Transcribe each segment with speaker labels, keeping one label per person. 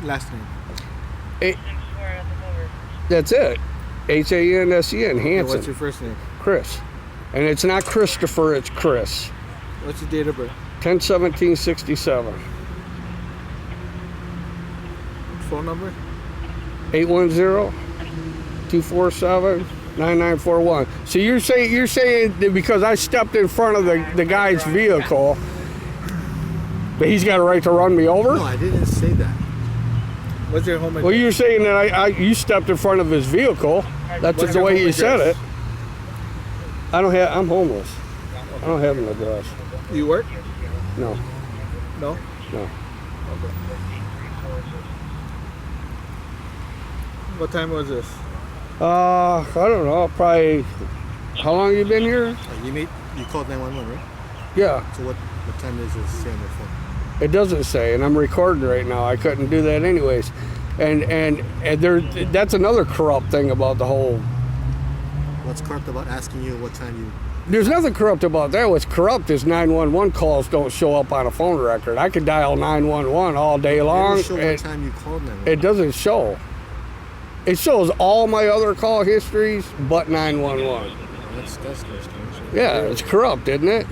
Speaker 1: Last name.
Speaker 2: A- that's it. Hansen.
Speaker 1: Okay, what's your first name?
Speaker 2: Chris. And it's not Christopher, it's Chris.
Speaker 1: What's your date of birth?
Speaker 2: 10/17/67.
Speaker 1: Phone number?
Speaker 2: 810-247-9941. So you're saying that because I stepped in front of the guy's vehicle that he's got a right to run me over?
Speaker 1: No, I didn't say that. What's your home address?
Speaker 2: Well, you're saying that you stepped in front of his vehicle. That's
Speaker 1: What's
Speaker 2: the
Speaker 1: your
Speaker 2: way
Speaker 1: home
Speaker 2: you said it.
Speaker 1: address?
Speaker 2: I'm homeless. I don't have an address.
Speaker 1: You work?
Speaker 2: No,
Speaker 1: No?
Speaker 2: no.
Speaker 1: Okay. What time was this?
Speaker 2: I don't know. Probably. How long you been here?
Speaker 1: You called 911, right?
Speaker 2: Yeah,
Speaker 1: So what time does it say on your phone?
Speaker 2: it doesn't say, and I'm recording right now. I couldn't do that anyways. And that's another corrupt thing about the whole.
Speaker 1: What's corrupt about asking you what time you...
Speaker 2: There's nothing corrupt about that. What's corrupt is 911 calls don't show up on a phone record. I could dial 911 all day long.
Speaker 1: It doesn't show what time you called 911.
Speaker 2: It doesn't show. It shows all my other call histories but 911.
Speaker 1: That's strange.
Speaker 2: Yeah, it's corrupt, isn't it?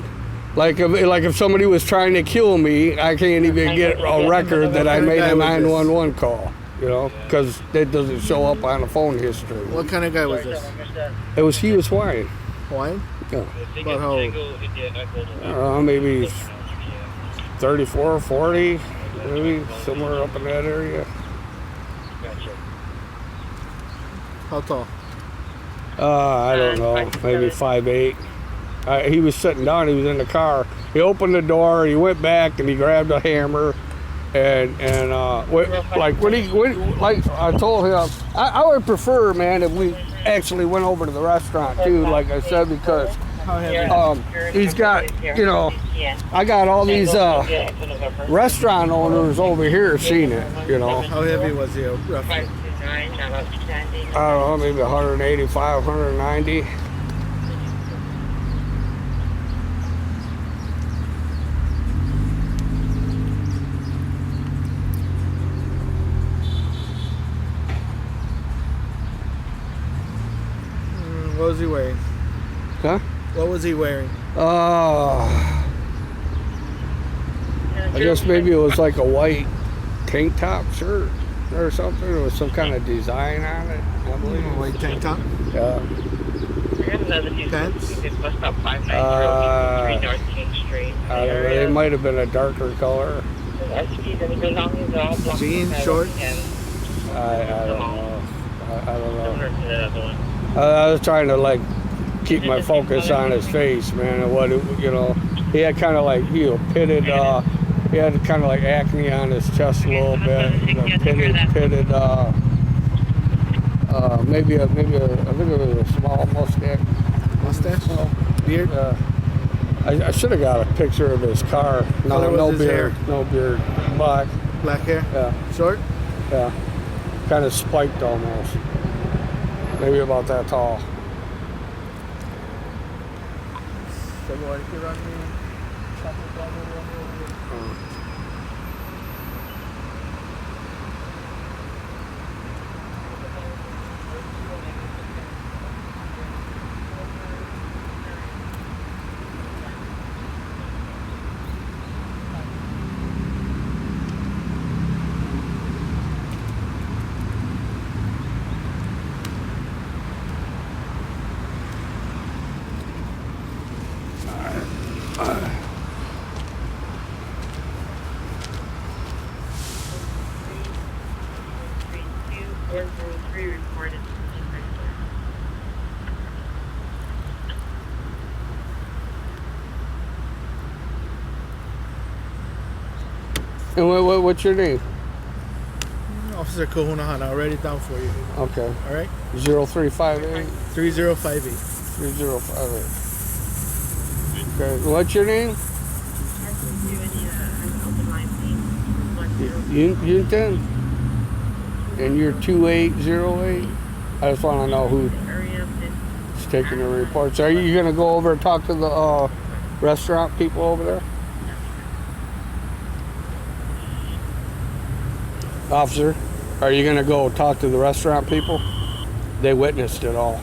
Speaker 2: Like if somebody was trying to kill me, I can't even get a record that I made a 911 call, because it doesn't show up on the phone history.
Speaker 1: What kind of guy was this?
Speaker 2: He was Hawaiian.
Speaker 1: Hawaiian?
Speaker 2: Yeah.
Speaker 1: About how old?
Speaker 2: I don't know, maybe 34 or 40, maybe somewhere up in that area.
Speaker 1: How tall?
Speaker 2: I don't know, maybe 5'8". He was sitting down. He was in the car. He opened the door. He went back and he grabbed a hammer, like I told him, I would prefer, man, if we actually went over to the restaurant too, like I said, because he's got, I got all these restaurant owners over here seen it,
Speaker 1: How heavy was he, roughly?
Speaker 2: I don't know, maybe 185, 190.
Speaker 1: What was he wearing?
Speaker 2: Huh?
Speaker 1: What was he wearing?
Speaker 2: I guess maybe it was like a white tank top shirt or something. There was some kind of design on it, I believe.
Speaker 1: A white tank top?
Speaker 2: Yeah.
Speaker 1: Pants?
Speaker 2: I don't know. It might have been a darker color.
Speaker 1: Jeans, shorts?
Speaker 2: I don't know. I don't know. I was trying to keep my focus on his face, man, and what he had kind of pitted. He had kind of like acne on his chest a little bit. Pitted. Maybe I think it was a small mustache.
Speaker 1: Mustache? Beard?
Speaker 2: I should have got a picture of his car. No beard. No beard. Black.
Speaker 1: Black hair?
Speaker 2: Yeah.
Speaker 1: Short?
Speaker 2: Yeah. Kind of spiked almost. Maybe about that tall. And what's your name?
Speaker 1: Officer Kahunahana, I'll write it down for you.
Speaker 2: Okay.
Speaker 1: All right?
Speaker 2: 0358
Speaker 1: 3058.
Speaker 2: 3058. Okay. What's your name? Yunten? And you're 2808? I just want to know who's taking the reports. Are you going to go over and talk to the restaurant people over there? Officer, are you gonna go talk to the restaurant people? They witnessed it all.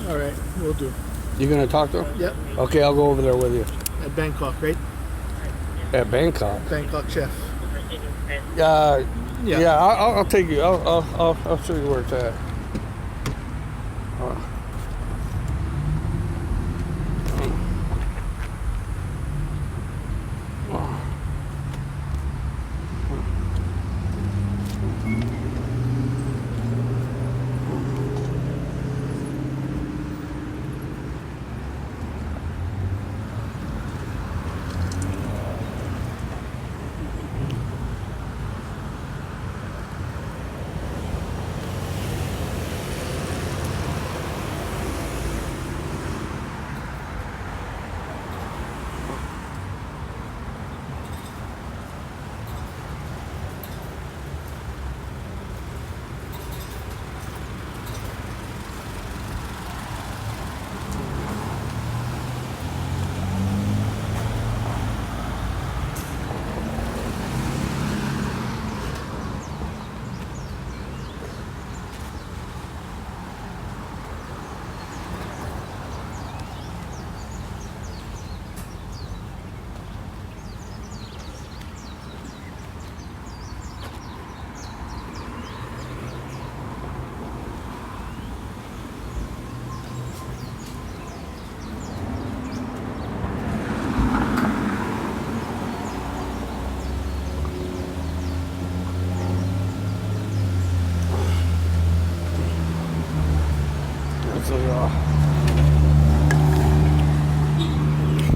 Speaker 1: All right, we'll do.
Speaker 2: You gonna talk to them?
Speaker 1: Yep,
Speaker 2: Okay, I'll go over there with you.
Speaker 1: at Bangkok, right?
Speaker 2: At Bangkok.
Speaker 1: Bangkok chef.
Speaker 2: Yeah. I'll take you. I'll show you where it's at.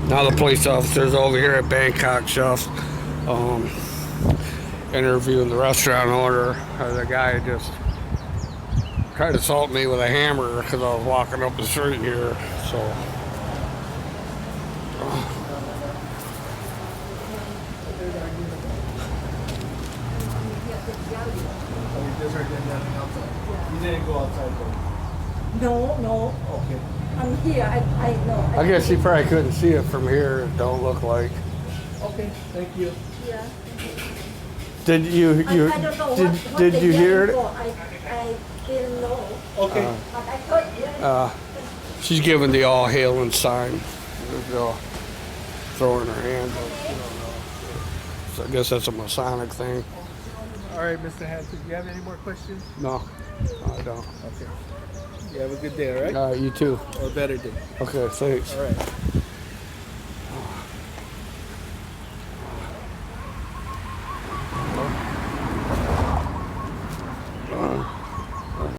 Speaker 2: Now the police officer's over here at Bangkok Chef, interviewing the restaurant owner. The guy just tried to assault me with a hammer because I was walking up the street here. So.
Speaker 1: You didn't go outside though.
Speaker 3: No.
Speaker 1: Okay.
Speaker 3: I'm here. I know.
Speaker 2: I guess you probably couldn't see it from here. It don't look like.
Speaker 1: Okay, thank you.
Speaker 3: Yeah.
Speaker 2: Did you
Speaker 3: I don't know what
Speaker 2: did
Speaker 3: they
Speaker 2: you hear
Speaker 3: yelling
Speaker 2: it?
Speaker 3: for. I didn't know.
Speaker 1: Okay.
Speaker 3: But I heard yeah.
Speaker 2: She's giving the all hailing sign. Throwing her hands up. So I guess that's a Masonic thing.
Speaker 1: All right, Mr. Hanson, do you have any more questions?
Speaker 2: No, I don't.
Speaker 1: Okay. You have a good day, all right?
Speaker 2: You too.
Speaker 1: Or a better day.
Speaker 2: Okay, thanks.
Speaker 1: All right.